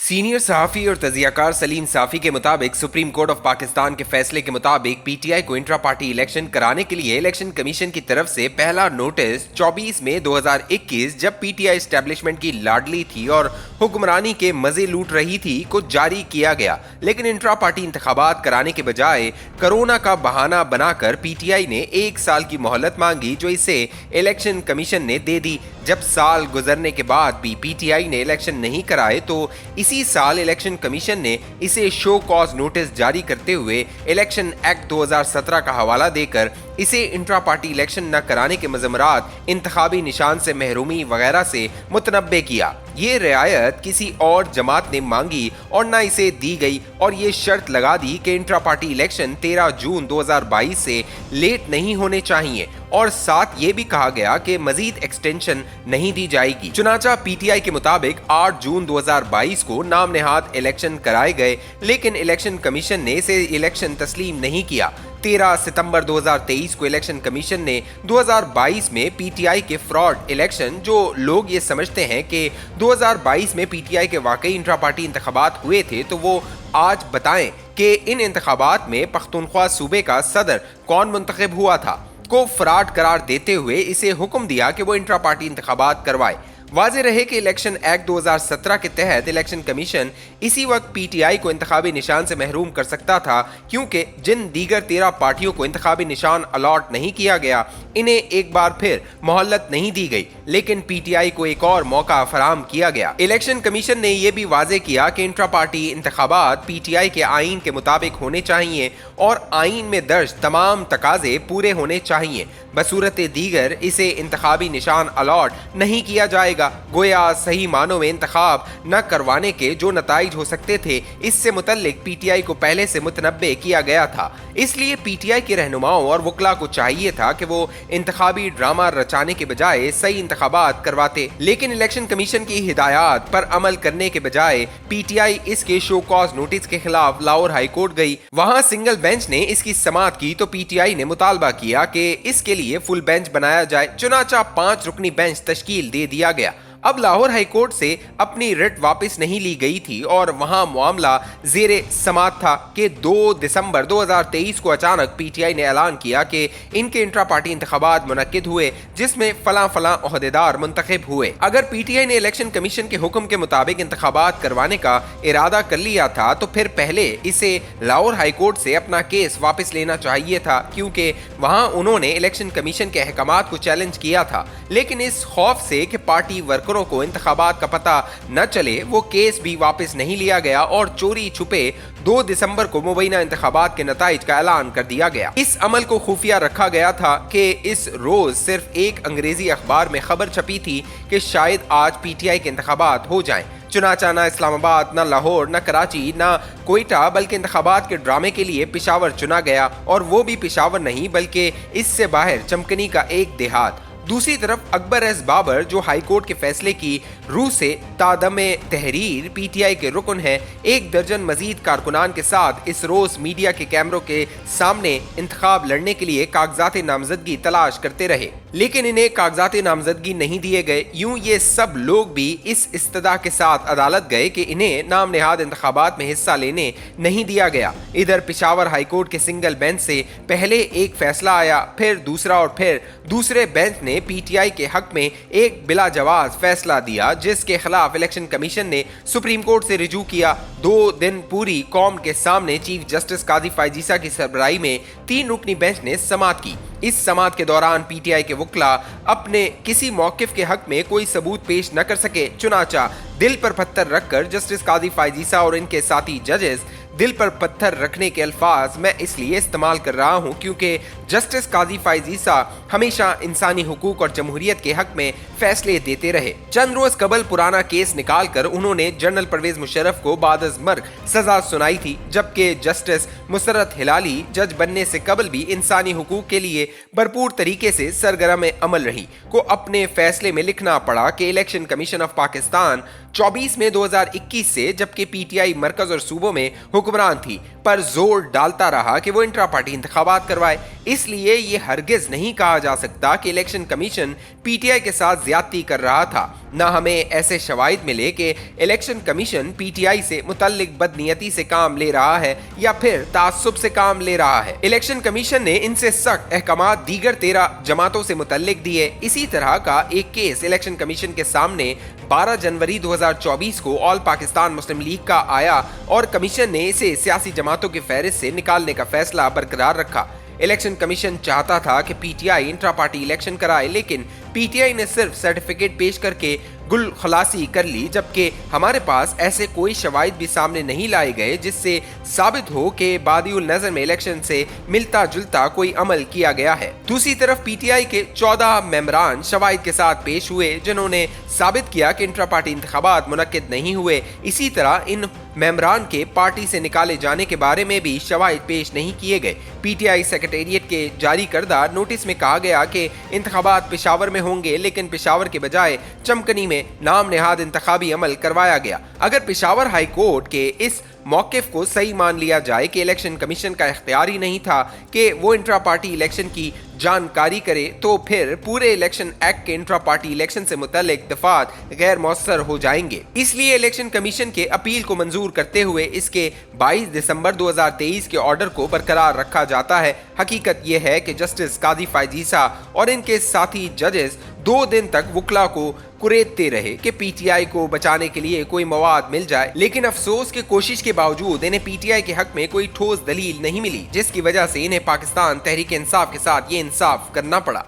Senior सहाफ़ी और तजियाकार सलीम साफ़ी के मुताबिक सुप्रीम कोर्ट ऑफ पाकिस्तान के फैसले के मुताबिक पीटीआई को इंट्रा पार्टी इलेक्शन कराने के लिए इलेक्शन कमीशन की तरफ से पहला नोटिस 24 मई 2021 जब पीटीआई एस्टेब्लिशमेंट की लाडली थी और हुक्मरानी के मजे लूट रही थी को जारी किया गया। लेकिन इंट्रा पार्टी इंतखाबात कराने के बजाय कोरोना का बहाना बनाकर पीटीआई ने 1 साल की मोहलत मांगी, जो इसे इलेक्शन कमीशन ने दे दी। जब साल गुजरने के बाद भी पीटीआई ने इलेक्शन नहीं कराए तो इसी साल इलेक्शन कमीशन ने इसे शो कॉज नोटिस जारी करते हुए इलेक्शन एक्ट 2017 का हवाला देकर इसे इंट्रा पार्टी इलेक्शन न कराने के मज़मरात, इंतखाबी निशान से महरूमी वगैरह से मुतनब्बे किया। ये रियायत किसी और जमात ने मांगी और न इसे दी गई और ये शर्त लगा दी कि इंट्रा पार्टी इलेक्शन 13 जून 2022 से लेट नहीं होने चाहिए और साथ ये भी कहा गया कि मजीद एक्सटेंशन नहीं दी जाएगी। चुनाचा पीटीआई के मुताबिक 8 जून 2022 को नाम नेहाद इलेक्शन कराए गए, लेकिन इलेक्शन कमीशन ने इसे इलेक्शन तस्लीम नहीं किया। 13 सितंबर 2023 को इलेक्शन कमीशन ने 2022 में पीटीआई के फ्रॉड इलेक्शन, जो लोग ये समझते हैं कि 2022 में पीटीआई के वाकई इंट्रा पार्टी इंतखाबात हुए थे, तो वो आज बताएं कि इन इंतखाबात में पख्तूनख्वा सूबे का सदर कौन मुंतखब हुआ था, को फ्रॉड करार देते हुए इसे हुक्म दिया कि वो इंट्रा पार्टी इंतखाबात करवाए। वाज़ेह रहे कि इलेक्शन एक्ट 2017 के तहत इलेक्शन कमीशन इसी वक्त पीटीआई को इंतखाबी निशान से महरूम कर सकता था, क्योंकि जिन दीगर 13 पार्टियों को इंतखाबी निशान अलॉट नहीं किया गया, इन्हें एक बार फिर मोहलत नहीं दी गई, लेकिन पीटीआई को एक और मौका फराहम किया गया। इलेक्शन कमीशन ने यह भी वाज़ेह किया कि इंट्रा पार्टी इंतखाबात पीटीआई के आइन के मुताबिक होने चाहिए और आइन में दर्ज तमाम तकाजे पूरे होने चाहिए। बसूरत दीगर इसे इंतखाबी निशान अलॉट नहीं किया जाएगा। गोया सही मानों में इंतखाब न करवाने के जो नताइज हो सकते थे, इससे मुतल्लिक पीटीआई को पहले से मुतनब्बे किया गया था। इसलिए पीटीआई के रहनुमाओं और वकला को चाहिए था कि वो इंतखाबी ड्रामा रचाने के बजाय सही इंतखाबात करवाते, लेकिन इलेक्शन कमीशन की हिदायत पर अमल करने के बजाय पीटीआई इसके शो कॉज नोटिस के खिलाफ लाहौर हाई कोर्ट गई। वहां सिंगल बेंच ने इसकी समाअत की तो पीटीआई ने मुतालबा किया कि इसके लिए फुल बेंच बनाया जाए। चुनाचा 5 रुकनी बेंच तश्कील दे दिया गया। अब लाहौर हाई कोर्ट से अपनी रिट वापस नहीं ली गई थी और वहां मामला ज़ेरे समाअत था कि 2 दिसंबर 2023 को अचानक पीटीआई ने ऐलान किया कि इनके इंट्रा पार्टी इंतखाबात मुनक्किद हुए, जिसमें फलां ओहदेदार मुंतखब हुए। अगर पीटीआई ने इलेक्शन कमीशन के हुक्म के मुताबिक इंतखाबात करवाने का इरादा कर लिया था तो फिर पहले इसे लाहौर हाई कोर्ट से अपना केस वापस लेना चाहिए था, क्योंकि वहां उन्होंने इलेक्शन कमीशन के अहकामात को चैलेंज किया था। लेकिन इस खौफ से कि पार्टी वर्करों को इंतखाबात का पता न चले, वो केस भी वापस नहीं लिया गया और चोरी छुपे 2 दिसंबर को मुबैना इंतखाबात के नताइज का ऐलान कर दिया गया। इस अमल को खुफिया रखा गया था कि इस रोज सिर्फ एक अंग्रेजी अखबार में खबर छपी थी कि शायद आज पीटीआई के इंतखाबात हो जाएं। चुनाचा न इस्लामाबाद, न लाहौर, न कराची, न कोयटा, बल्कि इंतखाबात के ड्रामे के लिए पिशावर चुना गया, और वो भी पिशावर नहीं बल्कि इससे बाहर चमकनी का एक देहात। दूसरी तरफ अकबर एस बाबर, जो हाई कोर्ट के फैसले की रूह से तादमे तहरीर पीटीआई के रुकन है, 1 दर्जन मजीद कारकुनान के साथ इस रोज मीडिया के कैमरों के सामने इंतखाब लड़ने के लिए कागजात नामजदगी तलाश करते रहे, लेकिन इन्हें कागजात नामजदगी नहीं दिए गए। यूं ये सब लोग भी इस इस्तदा के साथ अदालत गए कि इन्हें नाम नेहाद इंतखाबात में हिस्सा लेने नहीं दिया गया। इधर पिशावर हाई कोर्ट के सिंगल बेंच से पहले एक फैसला आया, फिर दूसरा और फिर दूसरे बेंच ने पीटीआई के हक में एक बिला जवाज फैसला दिया, जिसके खिलाफ इलेक्शन कमीशन ने सुप्रीम कोर्ट से रिजू किया। 2 दिन पूरी कौम के सामने चीफ जस्टिस काजी फायजीसा की सरबराही में 3 रुकनी बेंच ने समाअत की। इस समाअत के दौरान पीटीआई के वकला अपने किसी मौकिफ के हक में कोई सबूत पेश न कर सके। चुनाचा दिल पर पत्थर रखकर जस्टिस काजी फायजीसा और इनके साथी जजेस, दिल पर पत्थर रखने के अल्फाज मैं इसलिए इस्तेमाल कर रहा हूं क्योंकि जस्टिस काजी फायजीसा हमेशा इंसानी हुकूक और जमहूरियत के हक में फैसले देते रहे। चंद रोज कबल पुराना केस निकाल कर उन्होंने जनरल परवेज मुशर्रफ को बाद मर्ग सजा सुनाई थी, जबकि जस्टिस मुसर्रत हिलाली जज बनने से कबल भी इंसानी हुकूक के लिए भरपूर तरीके से सरगर्म अमल रही, को अपने फैसले में लिखना पड़ा कि इलेक्शन कमीशन ऑफ पाकिस्तान 24 मई 2021 से, जबकि पीटीआई मरकज और सूबों में हुक्मरान थी, पर जोर डालता रहा कि वो इंट्रा पार्टी इंतखाबात करवाए। इसलिए ये हरगिज नहीं कहा जा सकता कि इलेक्शन कमीशन पीटीआई के साथ ज्यादती कर रहा था। न हमें ऐसे शवाहिद मिले कि इलेक्शन कमीशन पीटीआई से मुतल्लिक बदनीयती से काम ले रहा है या फिर तासुब से काम ले रहा है। इलेक्शन कमीशन ने इनसे सख्त अहकामात दीगर 13 जमातों से मुतल्लिक दिए। इसी तरह का एक केस इलेक्शन कमीशन के सामने 12 जनवरी 2024 को ऑल पाकिस्तान मुस्लिम लीग का आया और कमीशन ने इसे सियासी जमातों की फहरिस्त से निकालने का फैसला बरकरार रखा। इलेक्शन कमीशन चाहता था कि पीटीआई इंट्रा पार्टी इलेक्शन कराए, लेकिन पीटीआई ने सिर्फ सर्टिफिकेट पेश करके गुल खलासी कर ली, जबकि हमारे पास ऐसे कोई शवाहिद भी सामने नहीं लाए गए जिससे साबित हो कि बादिउल नजर में इलेक्शन से मिलता जुलता कोई अमल किया गया है। दूसरी तरफ पीटीआई के 14 मेंबरान शवाहिद के साथ पेश हुए जिन्होंने साबित किया कि इंट्रा पार्टी इंतखाबात मुनक्किद नहीं हुए। इसी तरह इन मेंबरान के पार्टी से निकाले जाने के बारे में भी शवाहिद पेश नहीं किए गए। पीटीआई सेक्रेटेरिएट के जारी करदा नोटिस में कहा गया कि इंतखाबात पेशावर में होंगे, लेकिन पेशावर के बजाय चमकनी में नाम नेहाद इंतखाबी अमल करवाया गया। अगर पेशावर हाई कोर्ट के इस मौक़िफ़ को सही मान लिया जाए कि इलेक्शन कमीशन का इख्तियार ही नहीं था कि वो इंट्रा पार्टी इलेक्शन की जानकारी करे, तो फिर पूरे इलेक्शन एक्ट के इंट्रा पार्टी इलेक्शन से मुतल्लिक दफात गैर मौसर हो जाएंगे। इसलिए इलेक्शन कमीशन के अपील को मंजूर करते हुए इसके 22 दिसंबर 2023 के ऑर्डर को बरकरार रखा जाता है। हकीकत यह है कि जस्टिस कादी फायजीसा और इनके साथी जजेस 2 दिन तक वकला को कुरेदते रहे कि पीटीआई को बचाने के लिए कोई मवाद मिल जाए, लेकिन अफसोस की कोशिश के बावजूद इन्हें पीटीआई के हक में कोई ठोस दलील नहीं मिली, जिसकी वजह से इन्हें पाकिस्तान तहरीक इंसाफ के साथ ये इंसाफ करना पड़ा।